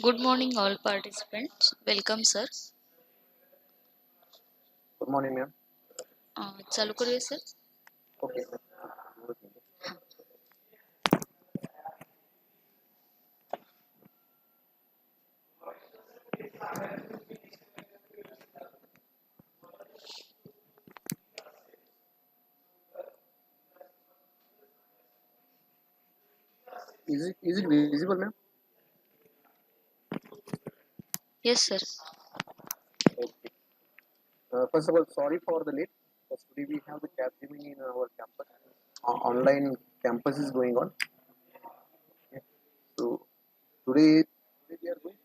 Good morning, all participants. Welcome, sir. Good morning, ma'am. चालू करूया sir. Okay. Is it visible, ma'am? Yes, sir. Okay. First of all, sorry for the late. Because today we have the Capgemini in our campus. Online campus is going on. Okay. So today we are going.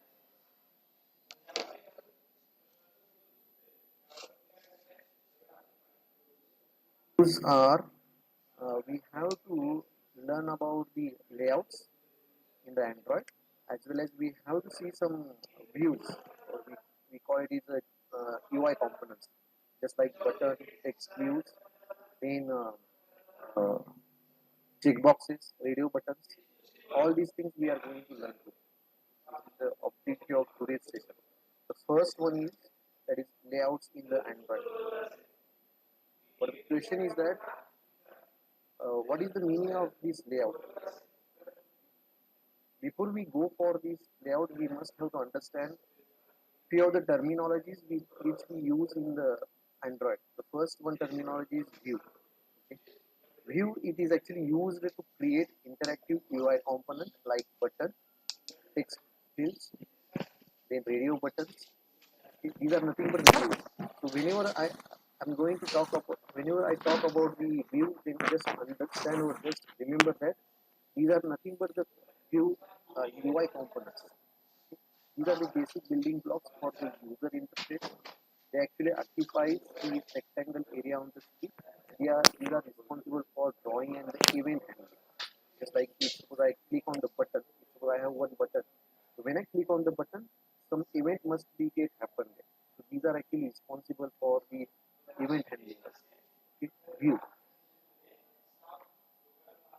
Those are we have to learn about the layouts in the Android, as well as we have to see some views. Or we call it is a UI components, just like button, text views, then uh, checkboxes, radio buttons. All these things we are going to learn today. This is the objective of today's session. The first one is that is layouts in the Android. But the question is that what is the meaning of this layout? Before we go for this layout, we must have to understand few of the terminologies which we use in the Android. The first one terminology is view. Okay. View, it is actually used to create interactive UI component like button, text fields, then radio buttons. These are nothing but views. So whenever am going to talk about, whenever I talk about the view, then just understand or just remember that these are nothing but the view UI components. These are the basic building blocks for the user interface. They actually occupy the rectangle area on the screen. These are responsible for drawing and the event handling. Just like if suppose I click on the button, suppose I have one button. So when I click on the button, some event must be get happen there. So these are actually responsible for the event handling. Okay. View.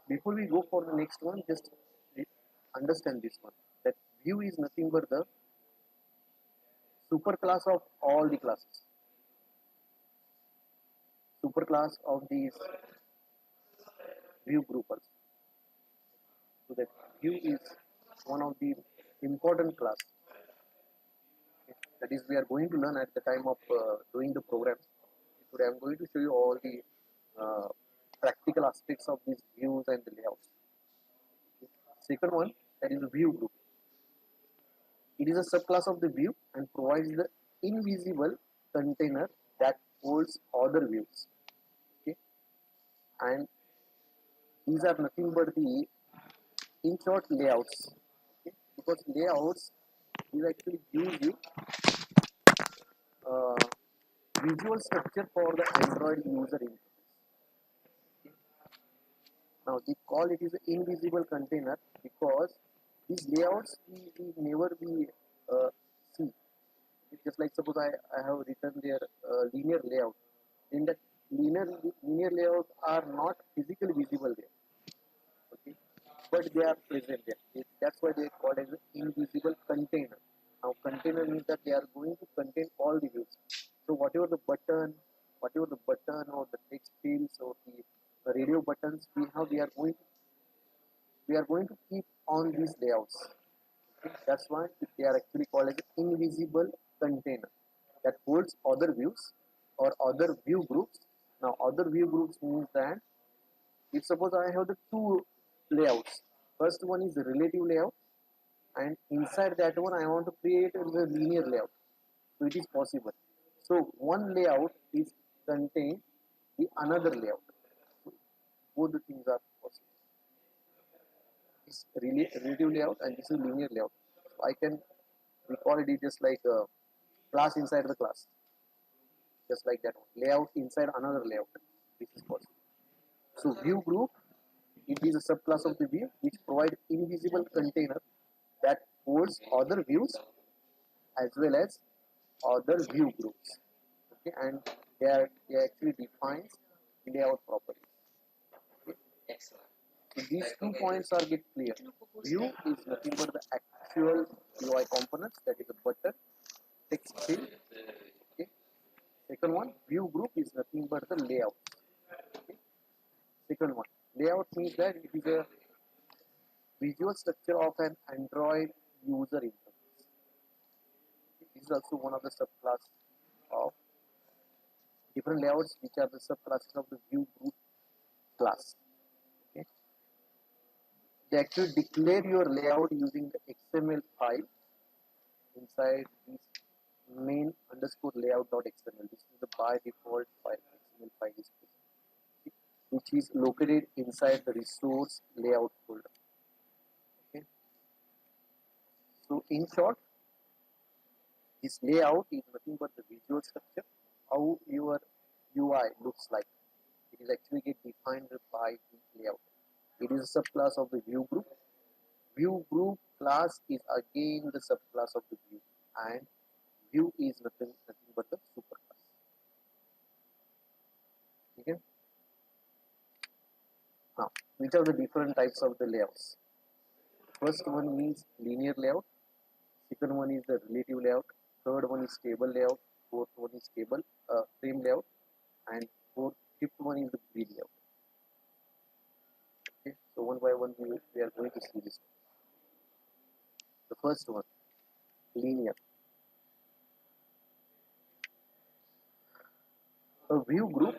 Before we go for the next one, just understand this one. That view is nothing but the superclass of all the classes. Superclass of these view groupers. So that view is one of the important class that is we are going to learn at the time of doing the program. Today I'm going to show you all the uh, practical aspects of these views and the layouts. Second one, that is the view group. It is a subclass of the view and provides the invisible container that holds other views. Okay, and these are nothing but the in short layouts. Okay, because layouts will actually give you uh, visual structure for the Android user interface. Now they call it is an invisible container because these layouts we never be see. It's just like suppose I have written their linear layout. In that linear layout are not physically visible there. Okay, but they are present there. That's why they call it as an invisible container. Now container means that they are going to contain all the views. So whatever the button or the text fields or the radio buttons we are going to keep on these layouts. Okay? That's why they are actually called as an invisible container that holds other views or other view groups. Now other view groups means that if suppose I have the two layouts, first one is the relative layout and inside that one I want to create a linear layout. So it is possible. So one layout is contain the another layout. So both the things are possible. This relative layout and this is linear layout. So I can we call it just like a class inside the class, just like that one. Layout inside another layout. This is possible. So view group, it is a subclass of the view which provide invisible container that holds other views as well as other view groups. Okay, and they actually defines layout properties. Okay. Excellent. So these 2 points are get clear. View is nothing but the actual UI components, that is a button, text field. Okay. Second one, view group is nothing but the layout. Okay. Second one, layout means that it is a visual structure of an Android user interface. This is also one of the subclass of different layouts, which are the subclasses of the view group class. Okay. They actually declare your layout using the XML file inside this main underscore layout.xml. This is the by default file, XML file is which is located inside the resource layout folder. Okay. So in short, this layout is nothing but the visual structure, how your UI looks like. It is actually get defined by the layout. It is a subclass of the view group. View group class is again the subclass of the view, and view is nothing but the superclass. Okay. Now, which are the different types of the layouts? First one is linear layout. Second one is the relative layout. Third one is table layout. Fourth one is table frame layout, and fifth one is the grid layout. Okay, so one by one we are going to see this. The first one, linear. A view group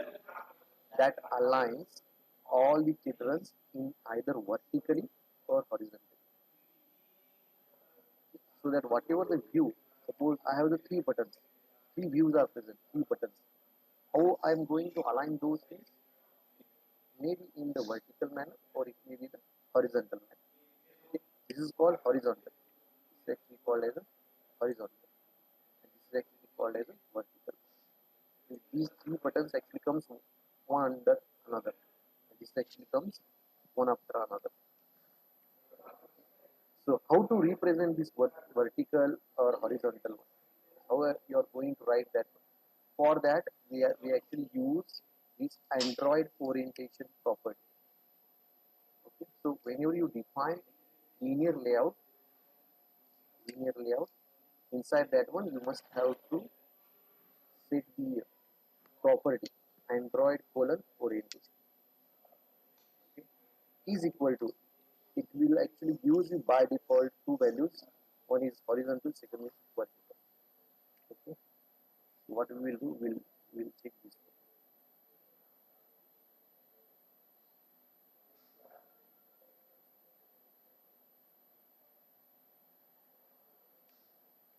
that aligns all the children in either vertically or horizontally. So that whatever the view, suppose I have the three buttons, three views are present, three buttons. How I am going to align those things? Maybe in the vertical manner or it may be the horizontal manner. Okay. This is called horizontal. This is actually called as a horizontal. And this is actually called as a vertical. So these three buttons actually comes one under another. And this actually comes one after another. So how to represent this vertical or horizontal one? How you are going to write that one? For that, we actually use this Android orientation property. Okay. So whenever you define linear layout, inside that one you must have to set the property Android colon orientation. Okay. Is equal to, it will actually use you by default two values. One is horizontal, second is vertical. Okay. What we will do, we'll check this.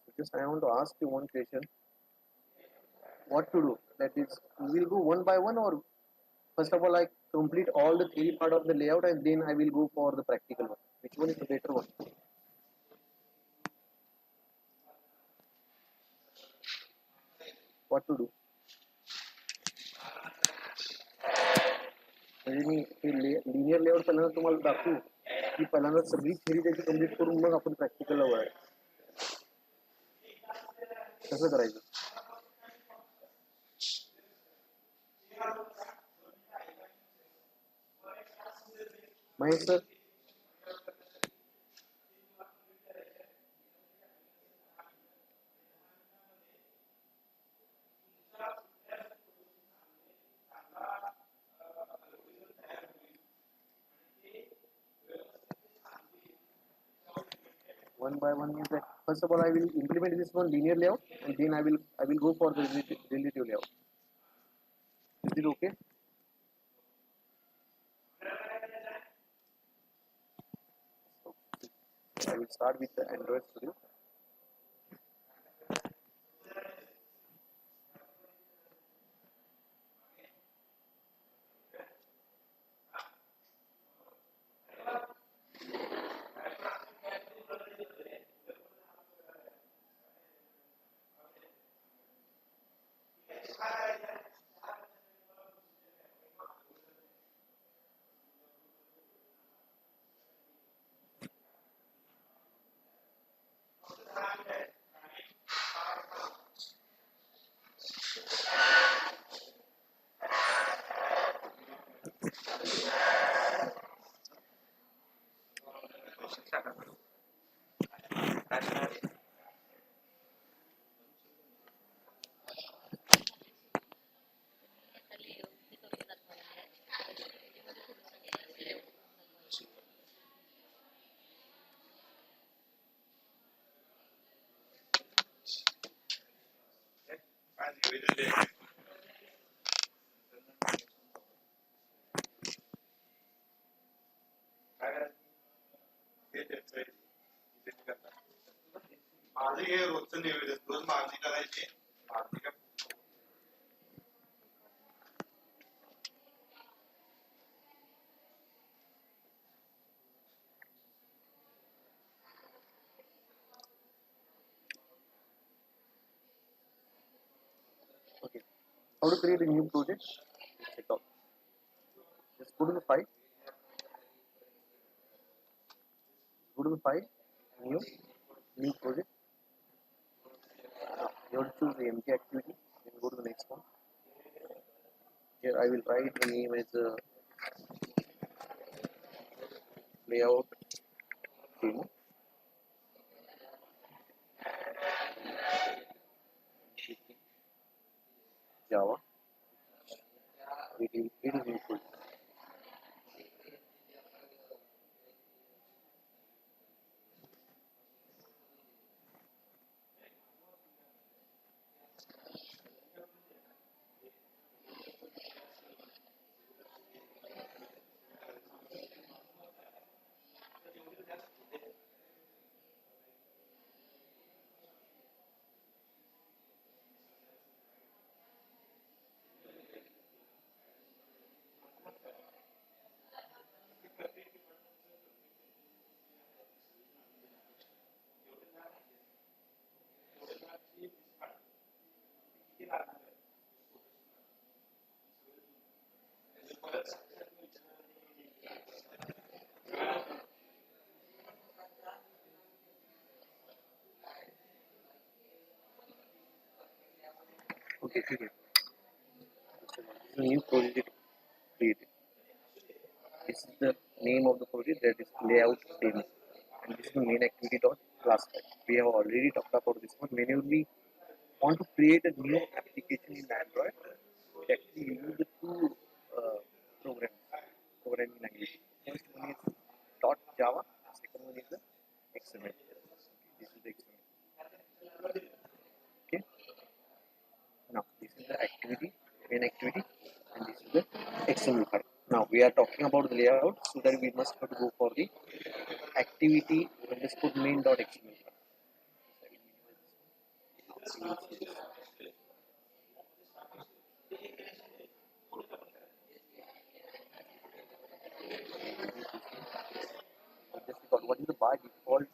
So just I want to ask you one question. What to do? That is, we will go one by one, or first of all I complete all the theory part of the layout and then I will go for the practical one. Which one is the better one? What to do? म्हणजे मी हे linear layout पहिल्यांदा तुम्हाला दाखवू की पहिल्यांदा सगळी theory त्याची complete करून मग आपण प्रॅक्टिकलला वळायचं. कसं करायचं? Mahesh sir, one by one means that first of all I will implement this one linear layout and then I will go for the relative layout. Is it okay? So I will start with the Android Studio. माझं हे रोजचं निवेदन रोज मागणी करायची मागणी काय Okay. How to create a new project? Check out. Just go to the file. Go to the file. New project. Now you have to choose the empty activity. Then go to the next one. Here I will write the name as layout demo. Java. It is new project. Okay, ठीक है. This is a new project created. This is the name of the project, that is layout demo. And this is the main activity dot class file. We have already talked about this one. Whenever we want to create a new application in Android, we actually use the two programs, programming language. First one is .java, second one is the XML. This is the XML. Okay. Now this is the activity, main activity, and this is the XML file. Now we are talking about the layout, so that we must have to go for the activity underscore main dot XML file. You will see this. Just because what is the by default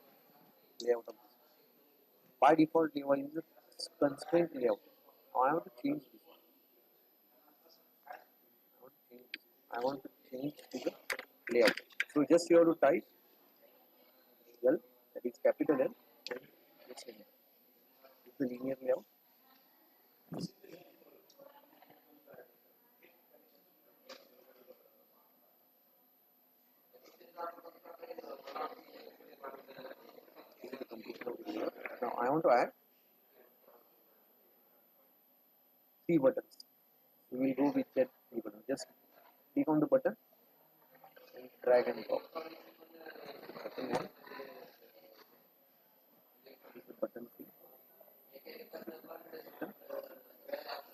layout of this? By default layout is a constraint layout. Now I want to change this. I want to change to the layout. So just you have to type L, that is capital L, and this is the linear layout. This is the completion of the layout. Now I want to add 3 buttons. We will go with that 3 buttons. Just click on the button and drag and drop. Button 1, this is button 3.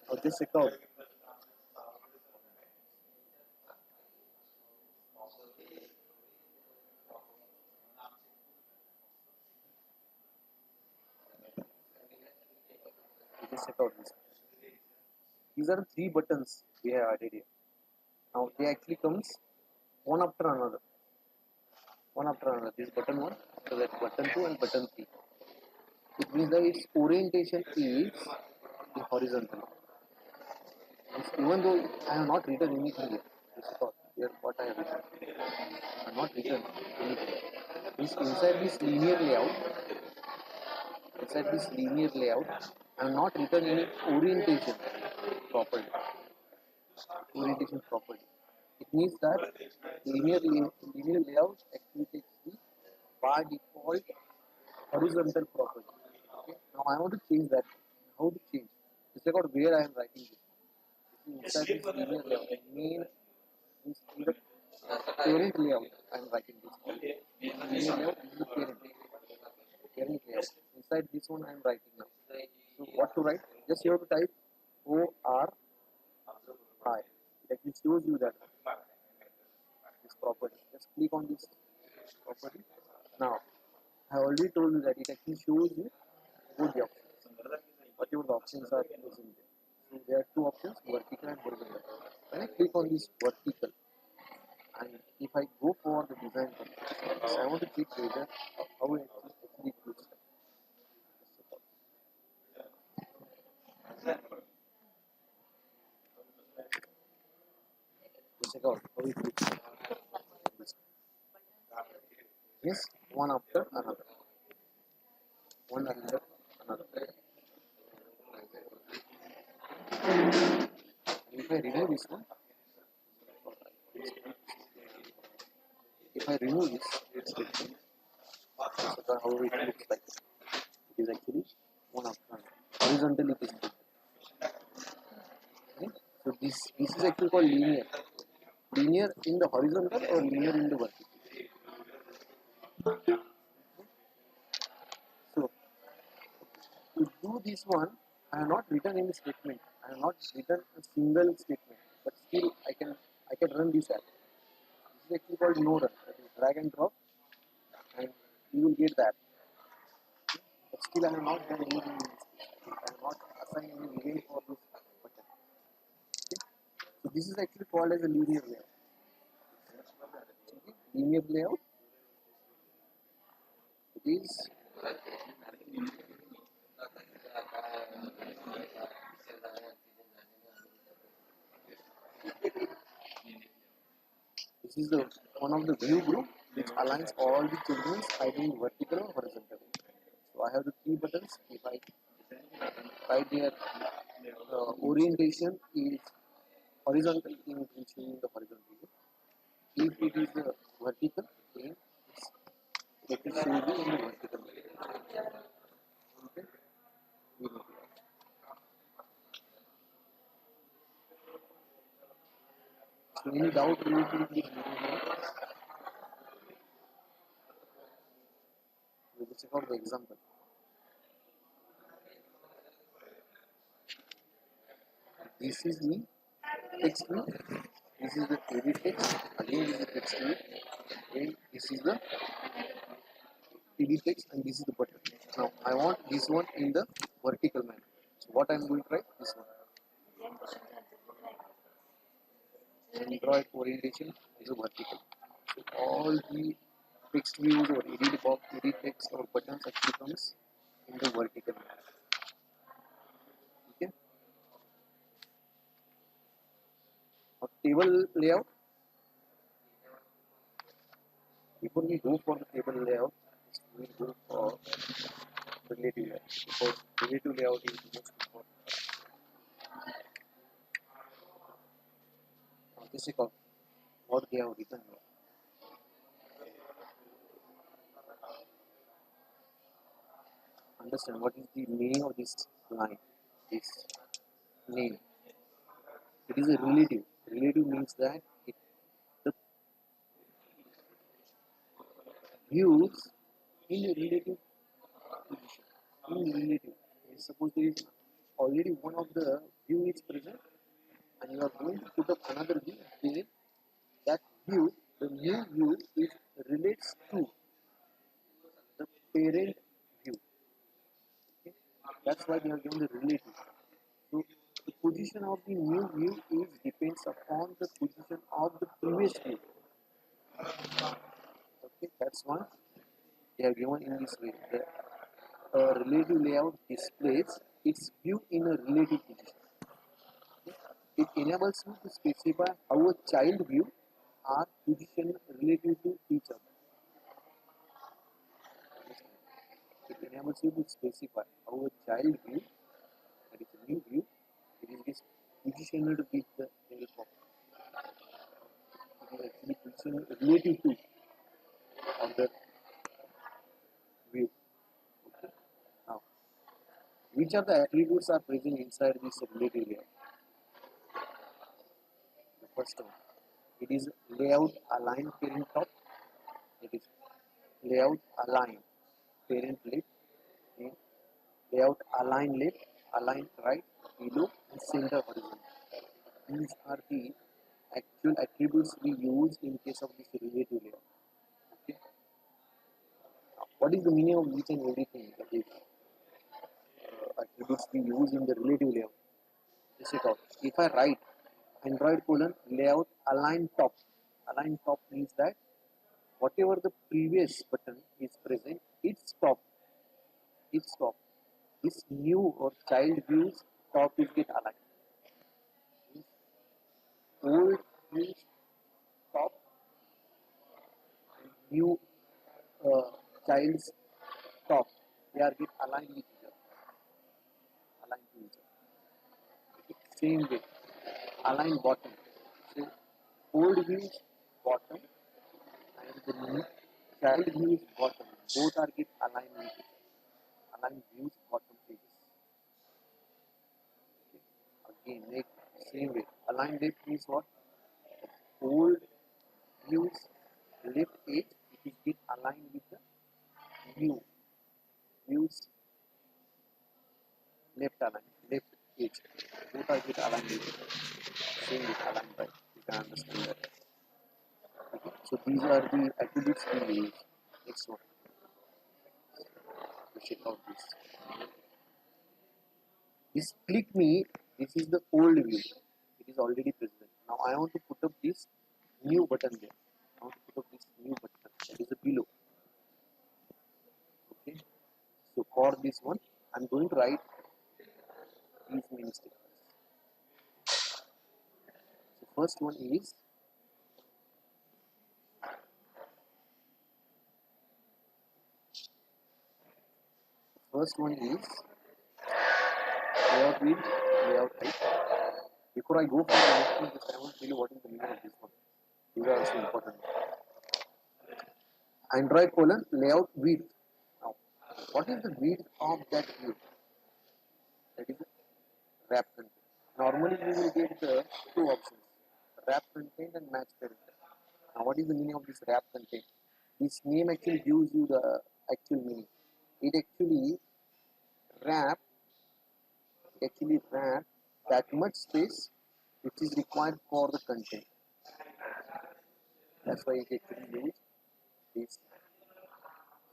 Now just check out. Just check out this. These are the 3 buttons we have added here. Now they actually comes one after another. One after another. This button 1, so that button 2 and button 3. It means that its orientation is the horizontal. Even though I have not written anything here, this is here what I have written. I have not written anything. Means inside this linear layout, I have not written any property. Orientation property. It means that linear layout actually takes the by default horizontal property. Okay. Now I want to change that. How to change? Just check out where I am writing this. This is inside this linear layout. The main is in the parent layout. I am writing this. Linear layout is the parent layout. Inside this one I am writing now. So what to write? Just you have to type ORI. That it shows you that this property. Just click on this property. Now I already told you that it actually shows you both the options, whatever the options are present there. So there are two options, vertical and horizontal. When I click on this vertical, and if I go for the design purpose, so I want to check whether how it actually looks like. To check out how it looks like. Yes, one after another, one after another. If I remove this one, if I remove this section, so that how it looks like. It is actually one after another. Horizontally it is put. Okay? So this is actually called linear. Linear in the horizontal or linear in the vertical. So to do this one, I have not written any statement. I have not written a single statement, but still I can run this app. This is actually called no run. That is drag and drop, and you will get that. But still I have not done anything in this case. I have not assigned any event for this button. Okay? So this is actually called as a linear layout. Okay? Linear layout. It is this is the one of the view group which aligns all the children either in vertical or horizontal. So I have the three buttons. If I write their orientation is horizontal, in showing the horizontal view. If it is the vertical, then it will show you in the vertical view. Okay? So any doubt related to this video, we will check out the example. This is the text view. This is the edit text. Again, this is the text view. And this is the edit text, and this is the button. Now I want this one in the vertical manner. So what I am going to write this one. Android orientation is a vertical. So all the text views or edit box, edit text or buttons actually comes in the vertical manner. Okay. Now table layout. Before we go for the table layout, we will go for relative layout because relative layout is the most important. Now this is what they have written here. Understand what is the name of this line? This name. It is a relative. Relative means that the views in a relative position. In relative. Suppose there is already one of the view is present and you are going to put up another view, then that view, the new view is relates to the parent view. Okay? That's why they have given the relative. So the position of the new view is depends upon the position of the previous view. Okay, that's one they have given in this way. The relative layout displays its view in a relative position. It enables you to specify how a child view are positioned relative to each other. It enables you to specify how a child view, that is a new view, it is positioned with the single box. It is actually positioned relative to other view. Okay. Now, which of the attributes are present inside this relative layout? The first one, it is layout align parent top. It is layout align parent left. And layout align left, align right, below, and center horizontal. These are the actual attributes we use in case of this relative layout. Okay. Now, what is the meaning of each and everything? That is, attributes we use in the relative layout. Let's check out. If I write Android colon layout align top means that whatever the previous button is present, its top. This new or child views top is get aligned. Old views top and new child's top, they are get aligned with each other. Aligned to each other. Same way, align bottom. So old views bottom and the new child views bottom. Both are get aligned with each other. Align views bottom pages. Again, make same way. Align left means what? Old views left edge, it is get aligned with the new views left edge. Both are get aligned with it. Same with align right. You can understand that. Okay. So these are the attributes we use. Next one. We check out this. This click me, this is the old view. It is already present. Now I want to put up this new button there. I want to put up this new button. That is the below. Okay. So for this one, I'm going to write these many steps. So first one is layout width, layout height. Before I go for the next one, just I want to tell you what is the meaning of this one. These are also important. Android colon layout width. Now, what is the width of that view? That is the wrap content. Normally, we will get the two options: wrap content and match parent. Now, what is the meaning of this wrap content? This name actually gives you the actual meaning. It actually wrap that much space which is required for the content. That's why it actually use this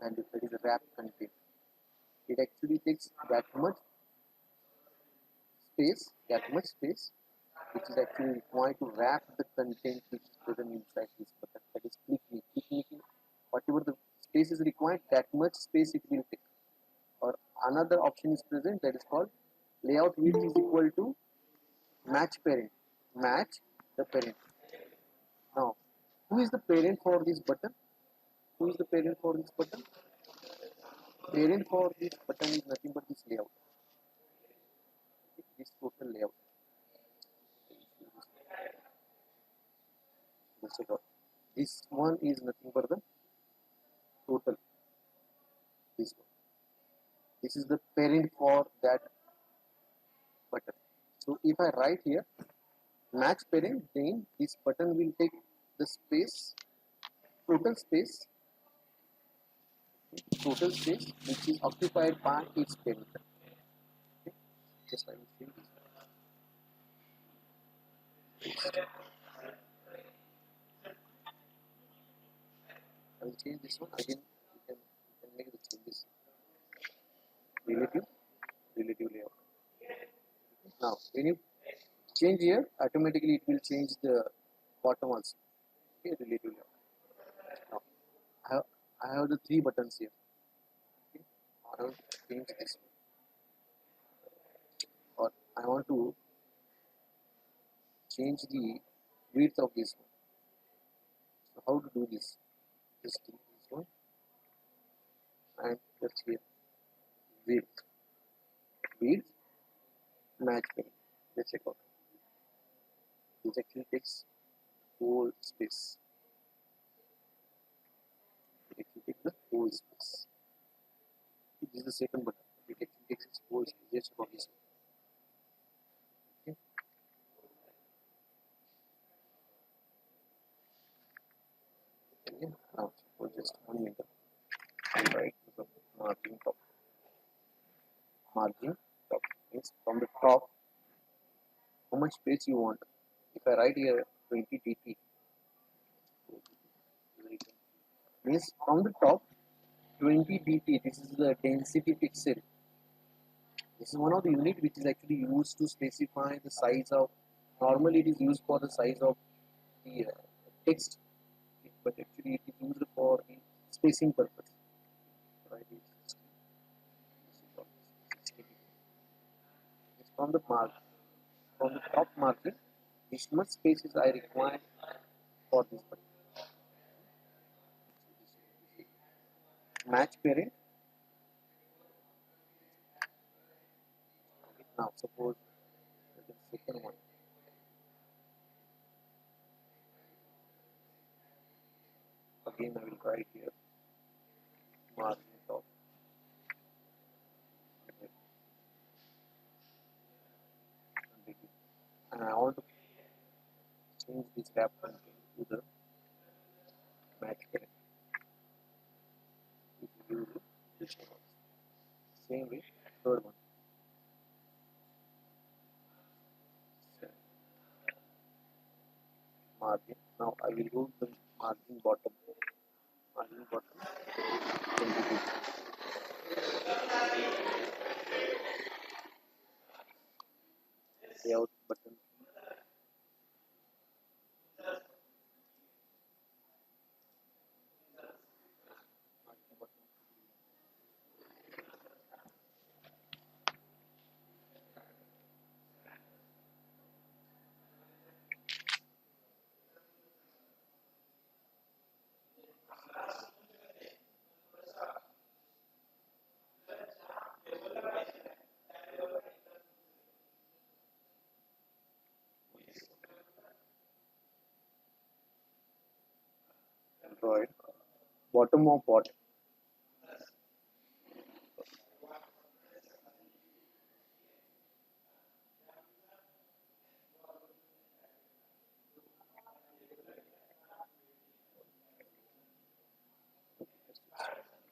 value, that is a wrap content. It actually takes that much space which is actually required to wrap the content which is present inside this button. That is click me. Whatever the space is required, that much space it will take. Or another option is present, that is called layout width is equal to match parent. Match the parent. Now, who is the parent for this button? Who is the parent for this button? Parent for this button is nothing but this layout. This total layout. Let's check out. This one is nothing but the total. This one. This is the parent for that button. So if I write here match parent, then this button will take the space, total space which is occupied by its parent. Okay. Just I will see this. I will change this one again. You can make the changes. Relative layout. Now when you change here, automatically it will change the bottom also. Okay, relative layout. Now I have the three buttons here. Okay. I want to change this one. Or I want to change the width of this one. So how to do this? Just delete this one and let's here width match parent. Let's check out. This actually takes whole space. It actually takes the whole space. This is the second button. It actually takes its whole space. Let's check out this one. Okay. Okay. Now for just 1 minute. And right the margin top. Margin top means from the top how much space you want. If I write here 20 dp means from the top 20 dp, this is the density pixel. This is one of the unit which is actually used to specify the size of. Normally, it is used for the size of the text, but actually it is used for the spacing purpose. Right? It's from the mark, from the top margin, this much space is I require for this button. Match parent. Now suppose the second one. Again I will write here margin top. And I want to change this wrap content to the match parent. If you use this one. Same way, third one. Margin. Now I will use the margin bottom. Margin bottom 22. Layout button. Margin button. Android. Bottom of bottom.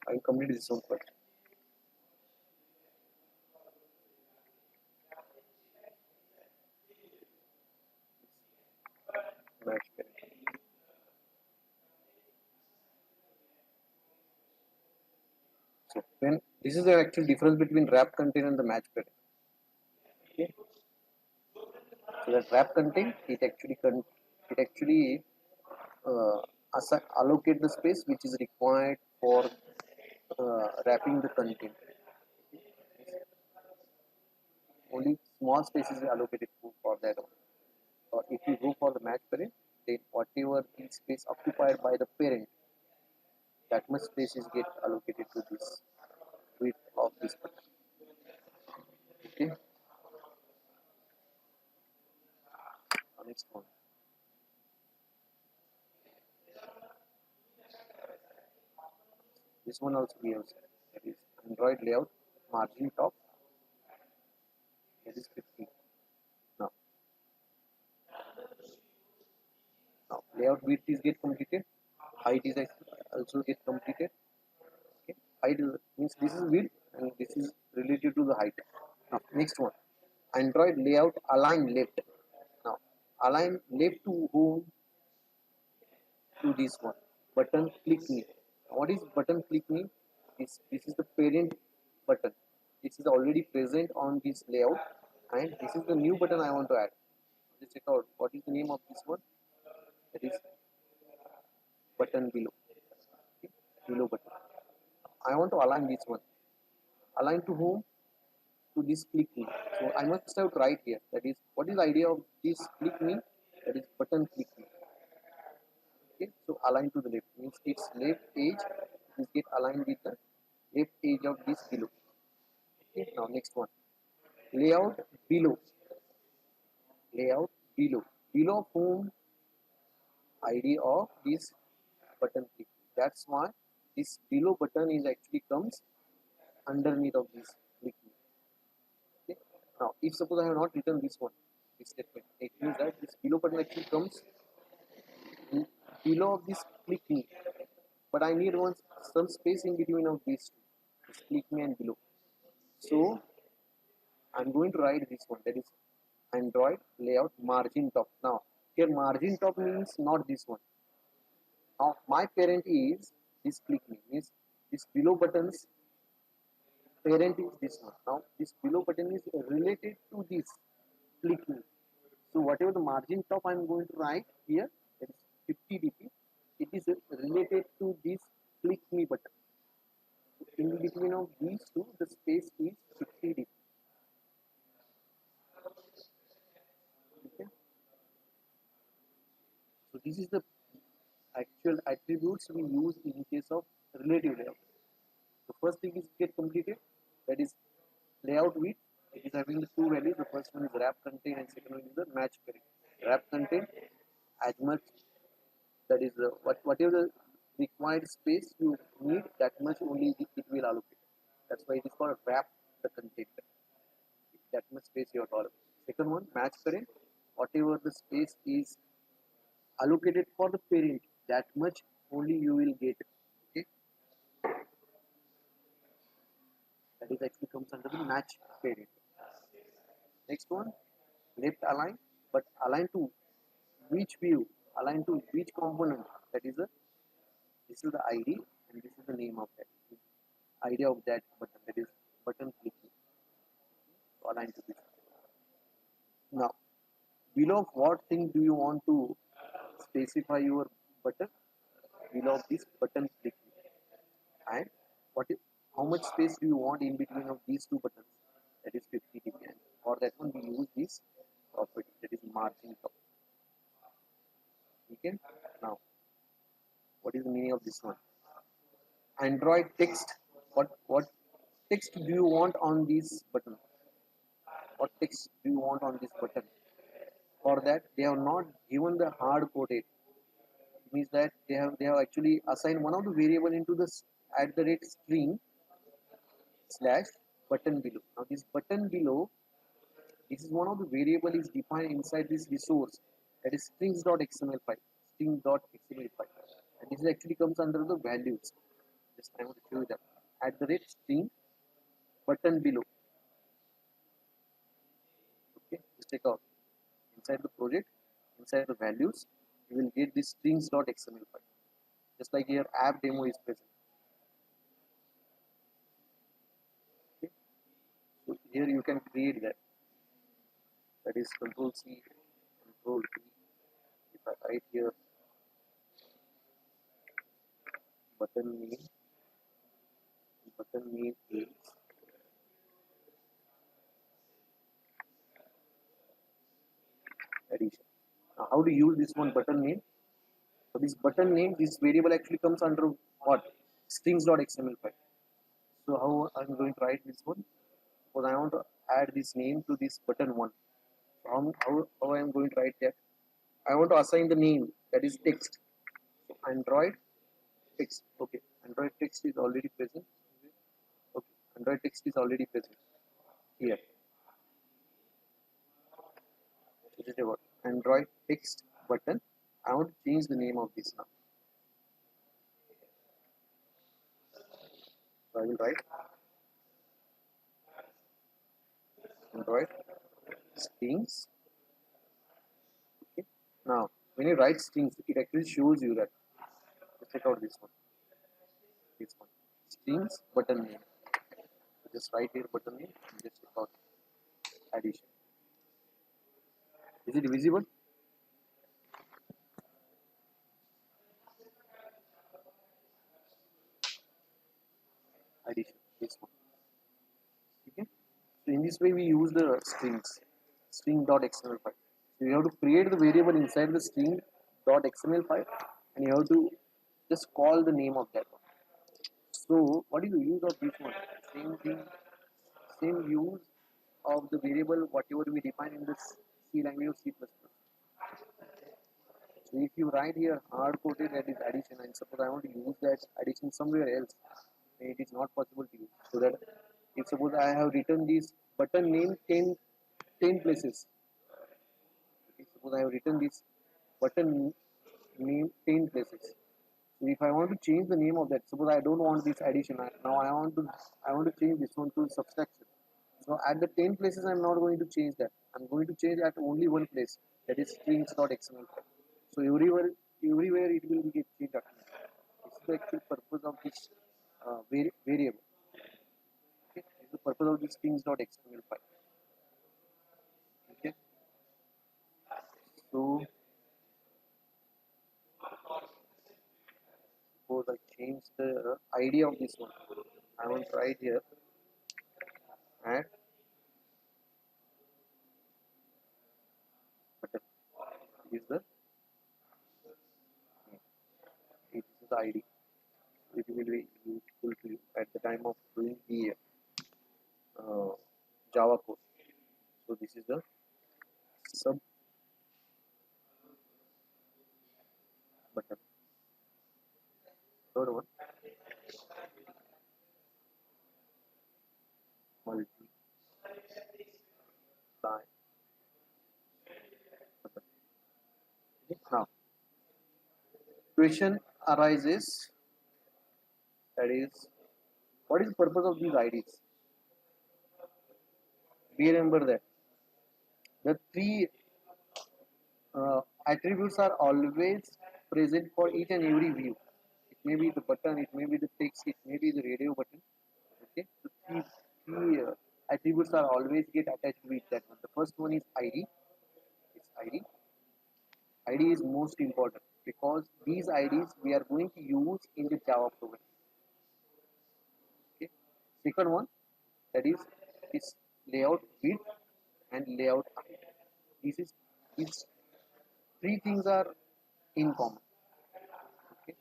I will complete this one first. Match parent. So when this is the actual difference between wrap content and the match parent. Okay. So that wrap content it actually allocate the space which is required for wrapping the content. Only small space is allocated for that. Or if you go for the match parent, then whatever the space occupied by the parent, that much space is get allocated to this width of this button. Okay. Next one. This one also we have said. That is Android layout margin top. That is 50. Now, layout width is get completed. Height is also get completed. Okay. Height means this is width and this is related to the height. Now, next one. Android layout align left. Now, align left to whom? To this one. Button click me. What is button click me? This is the parent button. This is already present on this layout, and this is the new button I want to add. Let's check out what is the name of this one. That is button below. Okay? Below button. I want to align this one. Align to whom? To this click me. So I must have to write here. That is what is the idea of this click me? That is button click me. Okay, so align to the left means its left edge is get aligned with the left edge of this below. Okay, now next one. Layout below. Layout below. Below whom? Idea of this button click. That's why this below button is actually comes underneath of this click. Okay. Now, if suppose I have not written this one, this statement, it means that this below button actually comes below of this click me, but I need one some space in between of these two, this click me and below. So I'm going to write this one, that is Android layout margin top. Now here margin top means not this one. Now my parent is this click me, means this below buttons parent is this one. Now this below button is related to this click me. So whatever the margin top I'm going to write here, that is 50 dp, it is related to this click me button. So in between of these two, the space is 50 dp. Okay. So this is the actual attributes we use in case of relative layout. The first thing is get completed, that is layout width. It is having the two values. The first one is wrap content and second one is the match parent. Wrap content as much, that is whatever the required space you need, that much only it will allocate. That's why it is called wrap the content. That much space you have to allocate. Second one, match parent. Whatever the space is allocated for the parent, that much only you will get. Okay, that is actually comes under the match parent. Next one, left align, but align to which view, align to which component. That is a, this is the ID and this is the name of that idea of that button, that is button clicking. So align to this. Now below what thing do you want to specify your button? Below this button clicking, and what is, how much space do you want in between of these two buttons? That is 50 dp. For that one we use this property, that is margin top. Okay. Now what is the meaning of this one? Android text. What text do you want on this button? What text do you want on this button? For that they have not given the hard coded. It means that they have actually assigned one of the variable into this at the rate string slash button below. Now this button below, this is one of the variable is defined inside this resource, that is strings.xml file, string.xml file, and this actually comes under the values. Just I want to show you that at the rate string button below. Okay, just take out inside the project, inside the values, you will get this strings.xml file. Just like here app demo is present. Okay, so here you can create that. That is control C, control V. If I write here button name is addition. Now how to use this one button name? So this button name, this variable actually comes under what? Strings.xml file. So how I'm going to write this one? Because I want to add this name to this button one. So how I am going to write that? I want to assign the name, that is text. So Android text. Okay, Android text is already present. Okay, Android text is already present here. So just about Android text button. I want to change the name of this now. So I will write Android strings. Okay. Now when you write strings, it actually shows you that. Let's check out this one. This one. Strings button name. So just write here button name and just check out addition. Is it visible? Addition. This one. Okay. So in this way we use the strings. String.xml file. So you have to create the variable inside the string.xml file and you have to just call the name of that one. So what is the use of this one? Same thing, same use of the variable whatever we define in this C language of C++. So if you write here hard coded, that is addition, and suppose I want to use that addition somewhere else, then it is not possible to use. So that if suppose I have written this button name 10 places, okay, suppose I have written this button name 10 places. So if I want to change the name of that, suppose I don't want this addition, now I want to change this one to subtraction. So at the 10 places I'm not going to change that. I'm going to change at only one place, that is strings.xml file. So everywhere it will get changed. This is the actual purpose of this variable. Okay. stings.xml file. Okay, so suppose I change the ID of this one. I want to write here add button. This is the it is the ID. It will be useful to you at the time of doing the Java code. So this is the sub button. Third one, multi line button. Now, question arises, that is, what is the purpose of these IDs? We remember that the three attributes are always present for each and every view. It may be the button, it may be the text, it may be the radio button. Okay, the three attributes are always get attached with that one. The first one is ID. It's ID. ID is most important because these IDs we are going to use in the Java program. Okay. Second one, that is this layout width and layout height. These three things are in common. Okay.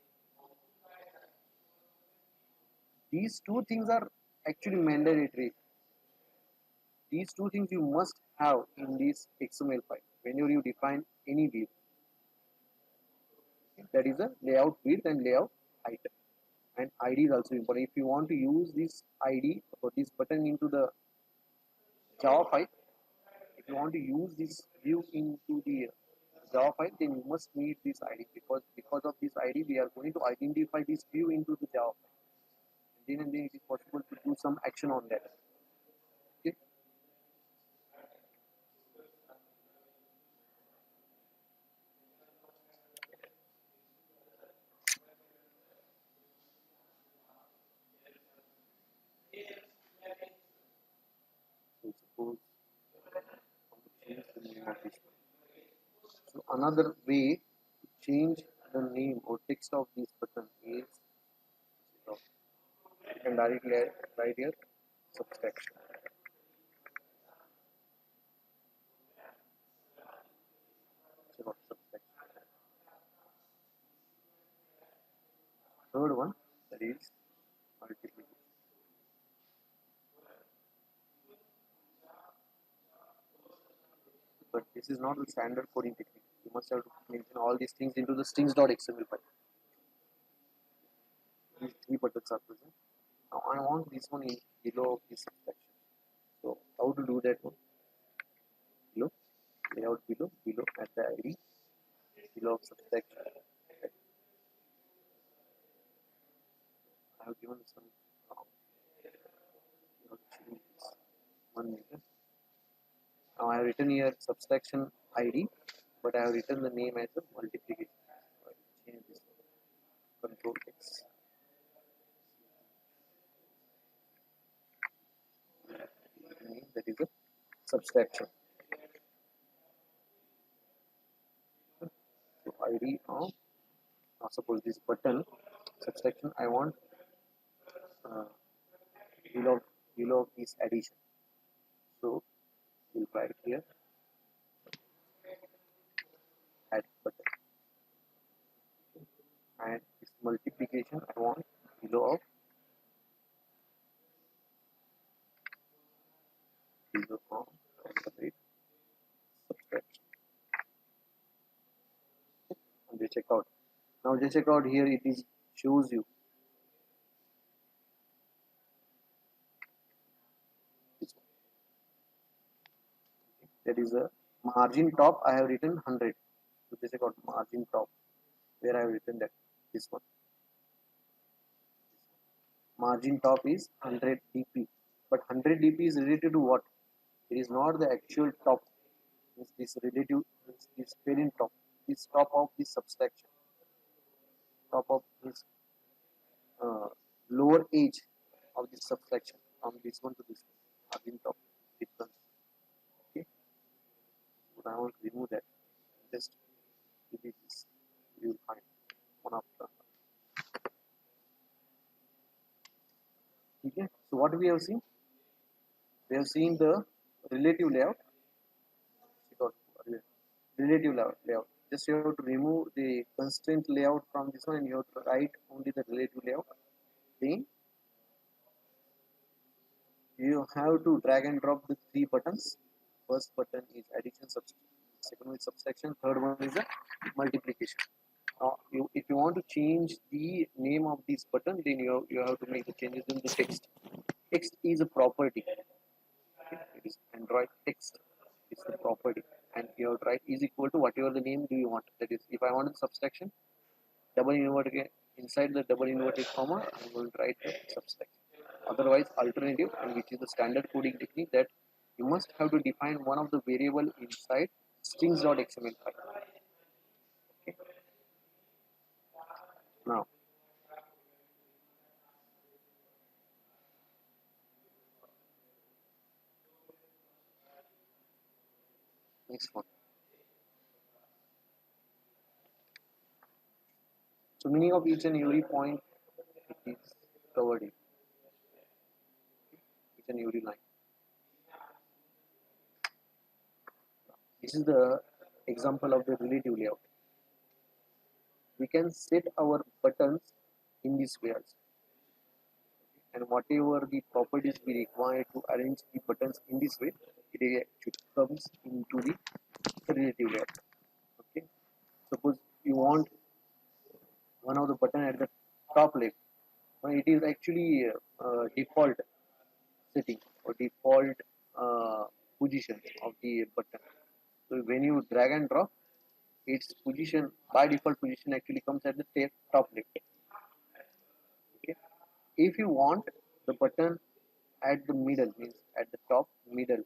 These two things are actually mandatory. These two things you must have in this XML file whenever you define any view. Okay. That is the layout width and layout height. And ID is also important. If you want to use this ID or this button into the Java file, if you want to use this view into the Java file, then you must need this ID because of this ID we are going to identify this view into the Java file. And then it is possible to do some action on that. Okay. So suppose I want to change the name of this one. So another way to change the name or text of this button is you can directly write here subtraction. So subtraction. Third one, that is multiplication. But this is not the standard coding technique. You must have to mention all these things into the stings.xml file. These three buttons are present. Now I want this one in below of this subtraction. So how to do that one? Below, layout below at the ID, below of subtraction. Okay. I have given some one minute. Now I have written here subtraction ID, but I have written the name as a multiplication. So I will change this one. Control X. Name that is a subtraction. So ID of now suppose this button subtraction I want uh, below this addition. So we'll write here add button and this multiplication I want below of separate subtraction. And they check out. Now they check out here it is shows you this one. That is a margin top I have written 100. So they check out margin top where I have written that this one. Margin top is 100 dp, but 100 dp is related to what? It is not the actual top. It's this relative, this parent top, this top of this subtraction, top of this uh, lower edge of this subtraction from this one to this one. margin top difference. Okay, but I want to remove that. Just delete this. You will find one after. Okay, so what we have seen? We have seen the relative layout. Relative layout. Just you have to remove the constraint layout from this one, and you have to write only the relative layout. Then you have to drag and drop the three buttons. First button is addition, second one is subtraction, third one is a multiplication. Now, if you want to change the name of this button, then you have to make the changes in the text. Text is a property. Okay? It is Android text. It's the property, and you have to write is equal to whatever the name do you want. That is, if I want subtraction, double inverted inside the double inverted comma, I'm going to write the subtraction. Otherwise, alternative, and which is the standard coding technique, that you must have to define one of the variable inside strings.xml file. Okay. Now, next one. So, meaning of each and every point it is covered in each and every line. This is the example of the relative layout. We can set our buttons in this way also. And whatever the properties we require to arrange the buttons in this way, it actually comes into the relative layout. Okay. Suppose you want one of the button at the top left. It is actually default setting or default uh, position of the button. So when you drag and drop, its position by default position actually comes at the top left. Okay. If you want the button at the middle, means at the top middle,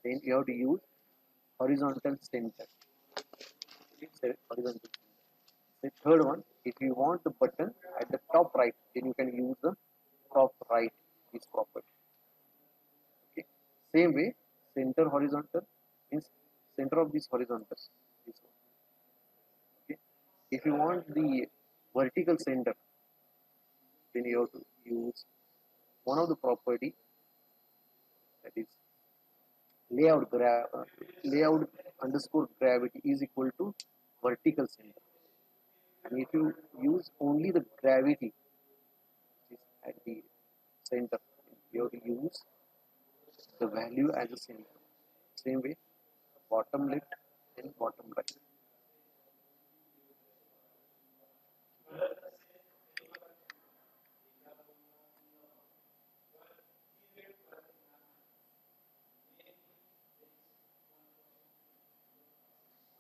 then you have to use horizontal center. Okay, horizontal. The third one, if you want the button at the top right, then you can use the top right is property. Okay. Same way, center horizontal means center of this horizontal. This one. Okay. If you want the vertical center, then you have to use one of the property, that is layout underscore gravity is equal to vertical center. And if you use only the gravity, which is at the center, you have to use the value as a center. Same way, bottom left and bottom right.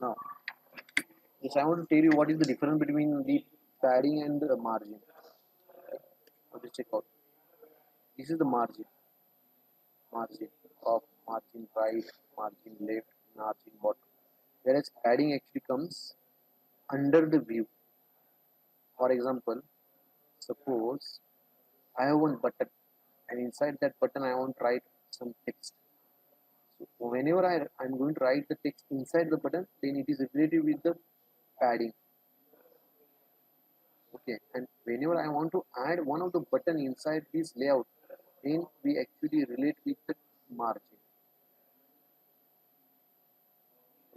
Now, yes, I want to tell you what is the difference between the padding and the margin. Let's check out. This is the margin of margin right, margin left, margin bottom. Whereas padding actually comes under the view. For example, suppose I have one button, and inside that button I want to write some text. So whenever I'm going to write the text inside the button, then it is related with the padding. Okay, and whenever I want to add one of the button inside this layout, then we actually relate with the margin.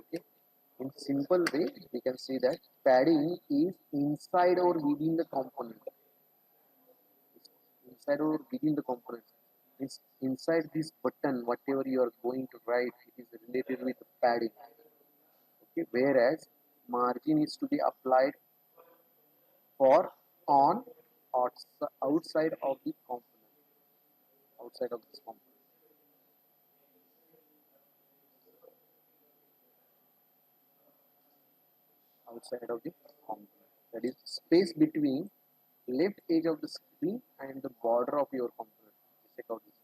Okay, in simple way we can say that padding is inside or within the component. Inside or within the component means inside this button, whatever you are going to write, it is related with the padding. Okay, whereas margin is to be applied for on outside of the component, outside of this component. Outside of the component. That is space between left edge of the screen and the border of your component. Check out this.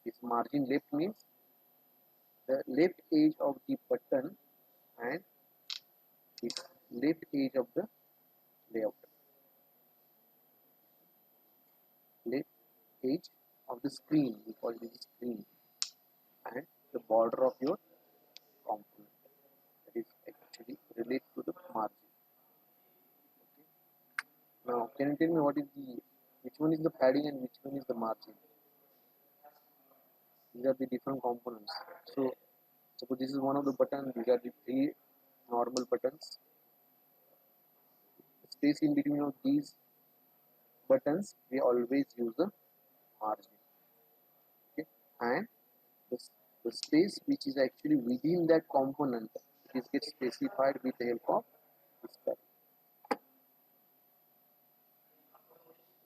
This margin left means the left edge of the button and the left edge of the layout. Left edge of the screen, we call it the screen, and the border of your component, that is actually related to the margin. Okay. Now, can you tell me which one is the padding and which one is the margin? These are the different components. So, suppose this is one of the buttons. These are the three normal buttons. The space in between of these buttons, we always use the margin. Okay, and the, the space which is actually within that component, it is gets specified with the help of this padding.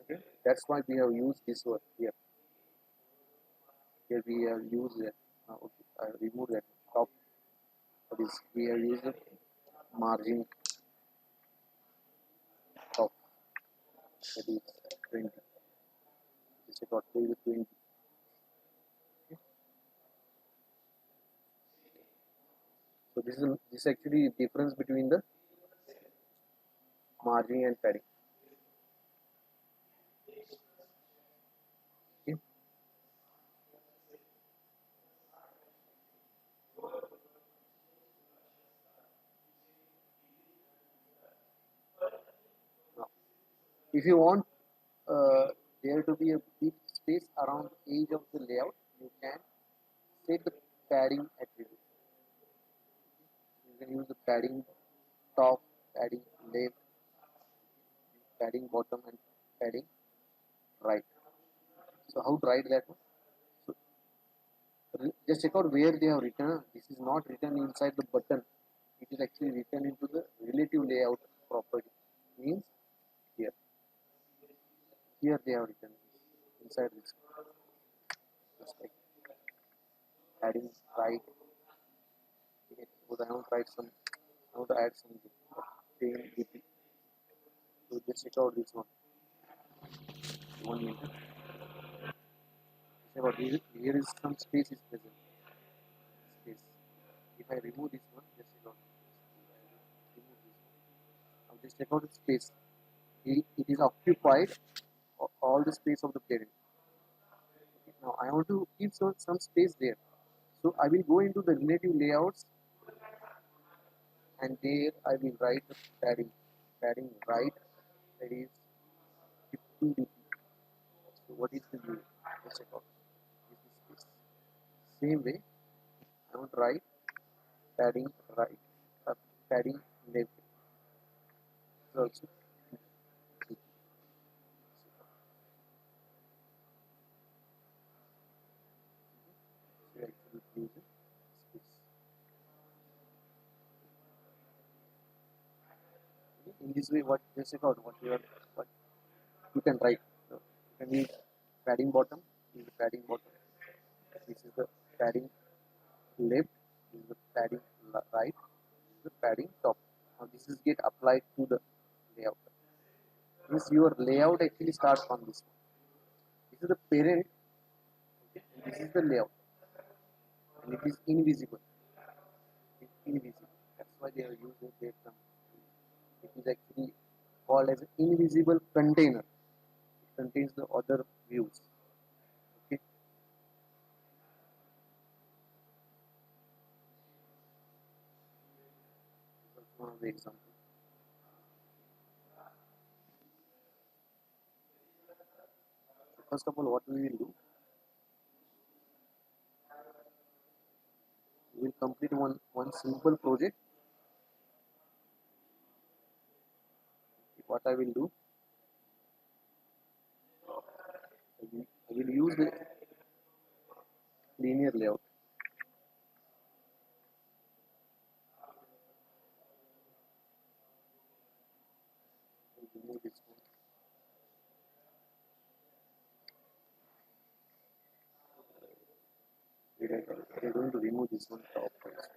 Okay, that's why we have used this word here. Here we have used it. Okay, I remove that top. That is, we have used the margin top. That is 20. This is got 20. Okay. So this actually difference between the margin and padding. Okay. Now, if you want there to be a big space around the edge of the layout, you can set the padding attribute. You can use the padding top, padding left, padding bottom, and padding right. So how to write that one? So just check out where they have written. This is not written inside the button. It is actually written into the relative layout property. Means here. Here they have written inside this. Just like adding right. Okay, suppose I want to write some. I want to add some plain GP. So just check out this one. 1 minute. Check out here is some space is present. Space. If I remove this one, just check out. Remove this one. Now just check out the space. It is occupied all the space of the parent. Okay. Now I want to keep some space there. So I will go into the relative layouts and there I will write the padding. Padding right, that is 15 dp. So what is the view? Let's check out. This is space. Same way, I want to write padding right, padding left. So also so actually use the space. Okay. In this way, what just check out what you can write. So you can use padding bottom. This is the padding bottom. This is the padding left. This is the padding right. This is the padding top. Now this is get applied to the layout. Means your layout actually starts from this one. This is the parent, okay, and this is the layout, and it is invisible. It's invisible. That's why they are using that term. It is actually called as an invisible container. It contains the other views. Okay. That's one of the examples. So first of all, what we will do, we will complete one simple project. What I will do, I will use the linear layout. I will remove this one. We are going to remove this one top first.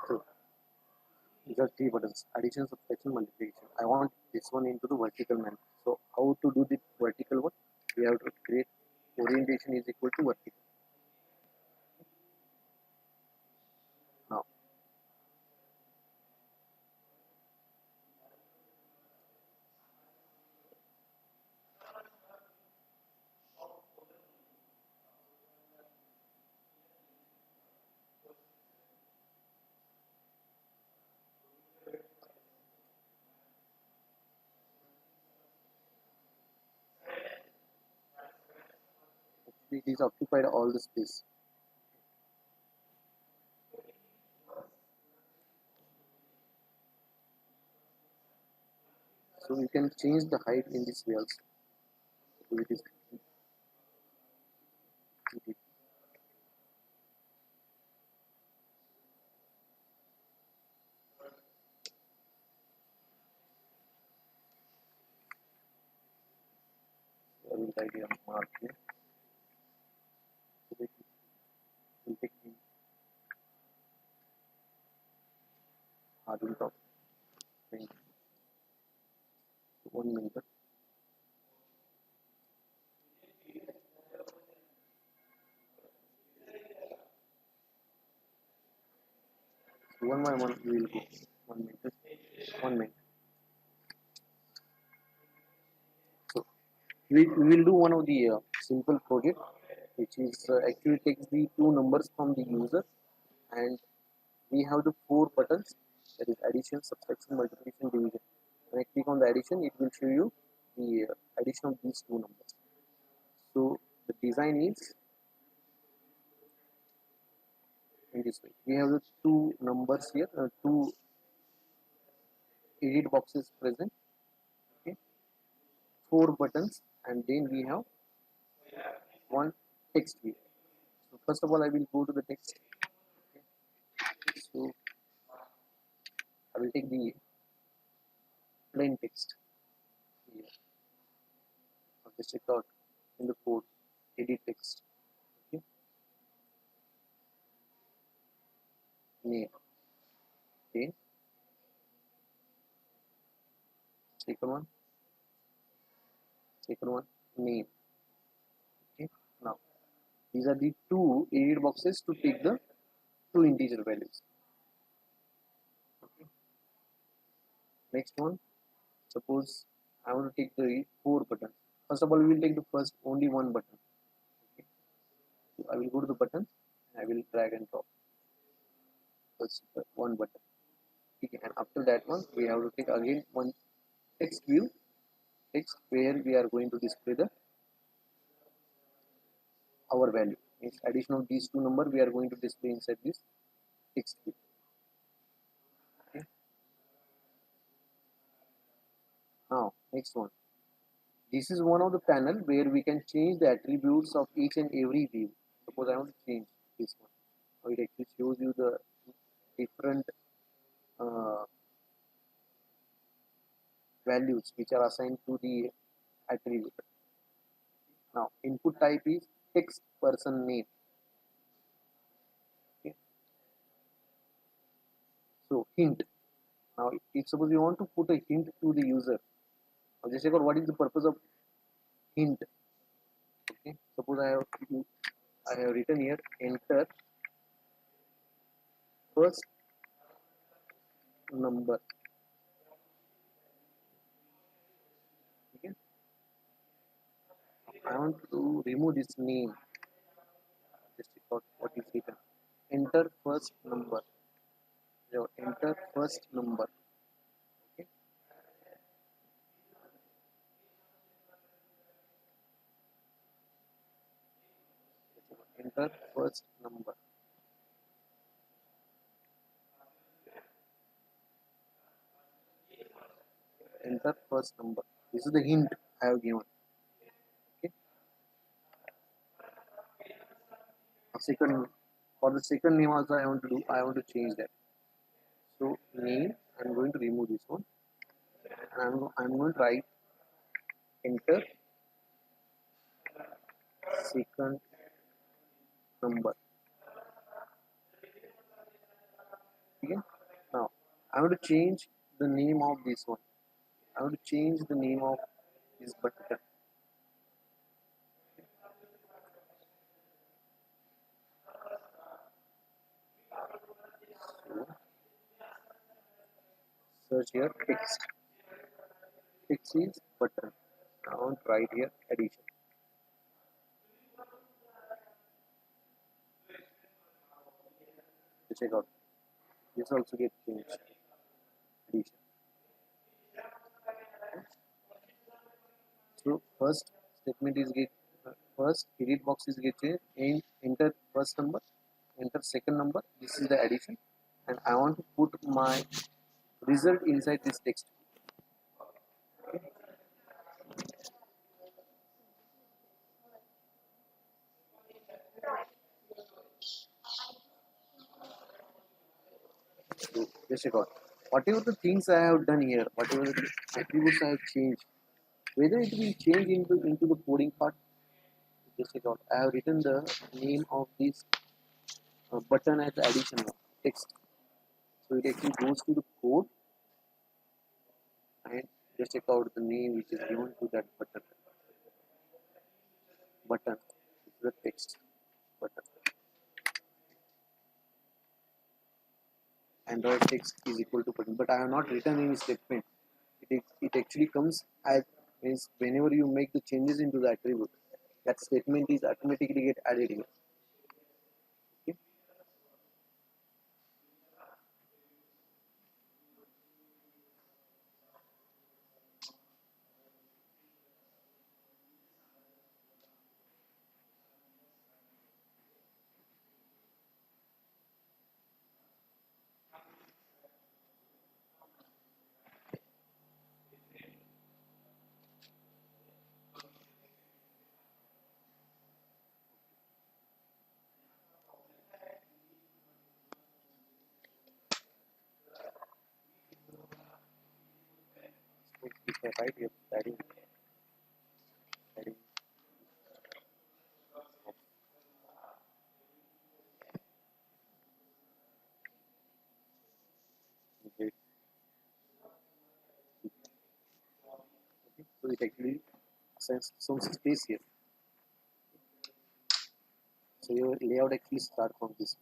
So these are three buttons: addition, subtraction, multiplication. I want this one into the vertical manner. So how to do the vertical one? We have to create orientation is equal to vertical. Now it is occupied all the space. So you can change the height in this way also. So it is I will write here mark here. So that will take the margin top. 1 minute. So one by one we will go. 1 minute. 1 minute. So we will do one of the simple project, which is actually takes the two numbers from the user, and we have the four buttons, that is addition, subtraction, multiplication, division. When I click on the addition, it will show you the addition of these two numbers. So the design is in this way. We have the two numbers here, two edit boxes present, okay, four buttons, and then we have one text view. So first of all, I will go to the text. Okay. So I will take the plain text here. I'll just check out in the code, edit text. Okay. Name. Okay. Second one. Second one. Name. Okay. Now these are the two edit boxes to take the two integer values. Okay. Next one. Suppose I want to take the four buttons. First of all, we will take the first only one button. Okay. So I will go to the button. I will drag and drop. First one button. Okay. And after that one, we have to take again one text view, text where we are going to display the our value. Means addition of these two numbers we are going to display inside this text view. Okay. Now next one. This is one of the panel where we can change the attributes of each and every view. Suppose I want to change this one. Now it actually shows you the different uh, values which are assigned to the attribute. Now input type is text person name. Okay. So hint. Now if suppose you want to put a hint to the user, now just check out what is the purpose of hint. Okay. Suppose I have written here enter first number. Okay. I want to remove this name. Just check out what is written. Enter first number. So enter first number. Okay. enter first number. Enter first number. This is the hint I have given. Okay. A second, for the second name also I want to do. I want to change that. So name, I'm going to remove this one, and I'm going to write enter second number. Okay. Now I want to change the name of this one. I want to change the name of this button. So search here text. Text is button. I want to write here addition. Check out. This also get changed. Addition. So first statement is get first edit box is get changed and enter first number, enter second number. This is the addition, and I want to put my result inside this text. So just check out. Whatever the things I have done here, whatever the attributes I have changed, whether it will change into the coding part, just check out. I have written the name of this button as addition text. So it actually goes to the code and just check out the name which is given to that button. Button is the text button. Android text is equal to button, but I have not written any statement. It actually comes as means whenever you make the changes into the attribute, that statement is automatically get added here. Okay. So if I write here adding okay. So it actually assigns some space here. So your layout actually start from this.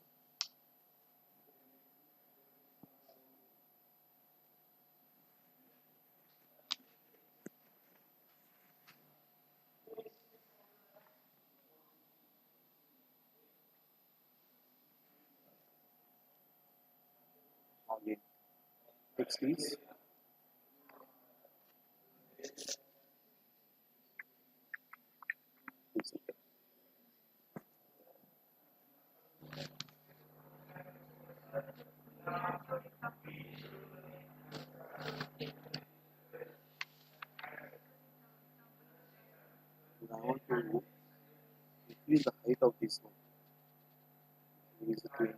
Again, text is this. I want to increase the height of this one. Increase it to 20.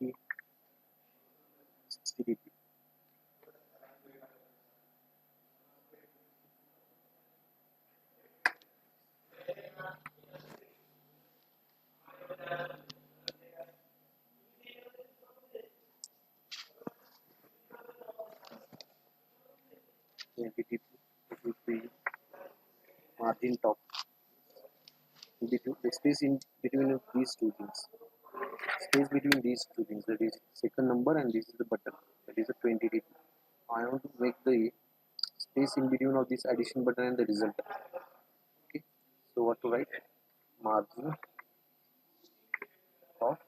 Okay. 60 dp. Dp. It would be margin top. The space in between these two things. Space between these two things, that is second number and this is the button, that is a 20 dp. I want to make the space in between of this addition button and the result. Okay. So what to write? margin of,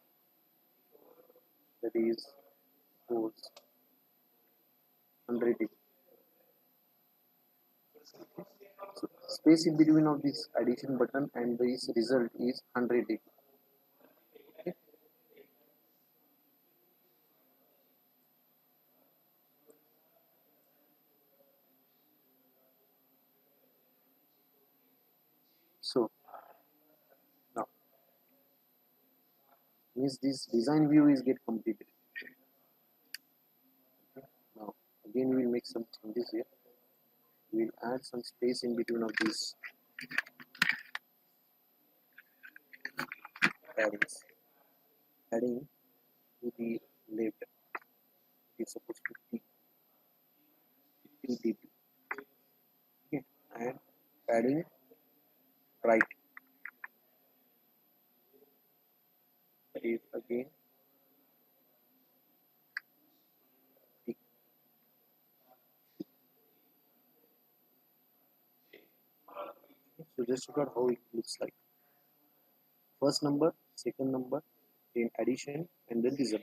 that is, suppose 100 degree. So space in between of this addition button and this result is 100 degree. Okay. So now means this design view is get completed. Okay. Now again we will make some changes here. We will add some space in between of these paddings. Adding to the left is supposed to be 50 dp. Okay. And padding right, that is again T. So just look at how it looks like. First number, second number, then addition, and then result.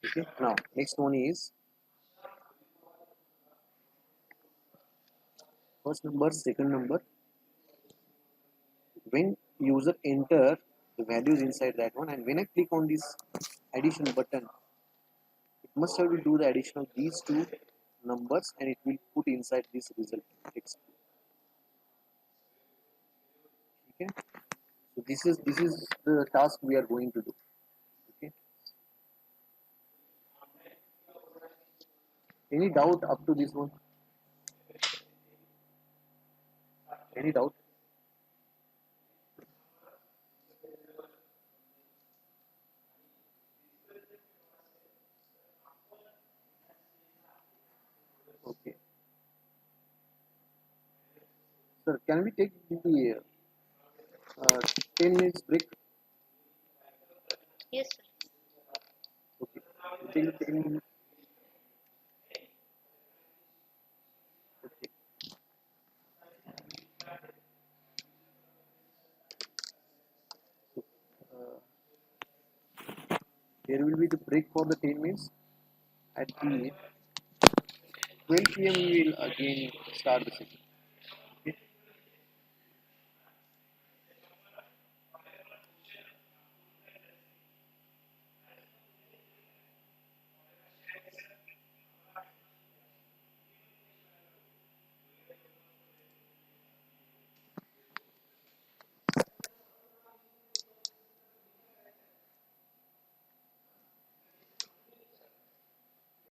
Okay. Now next one is first number, second number. When user enter the values inside that one, and when I click on this addition button, it must have to do the addition of these two numbers, and it will put inside this result text. Okay. So this is the task we are going to do. Okay. Any doubt up to this one? Any doubt? Okay. Sir, can we take the 10 minutes break? Yes, sir. Okay. We take 10 minutes. Okay. So, there will be the break for the 10 minutes. At the 12 p.m. we will again start the session.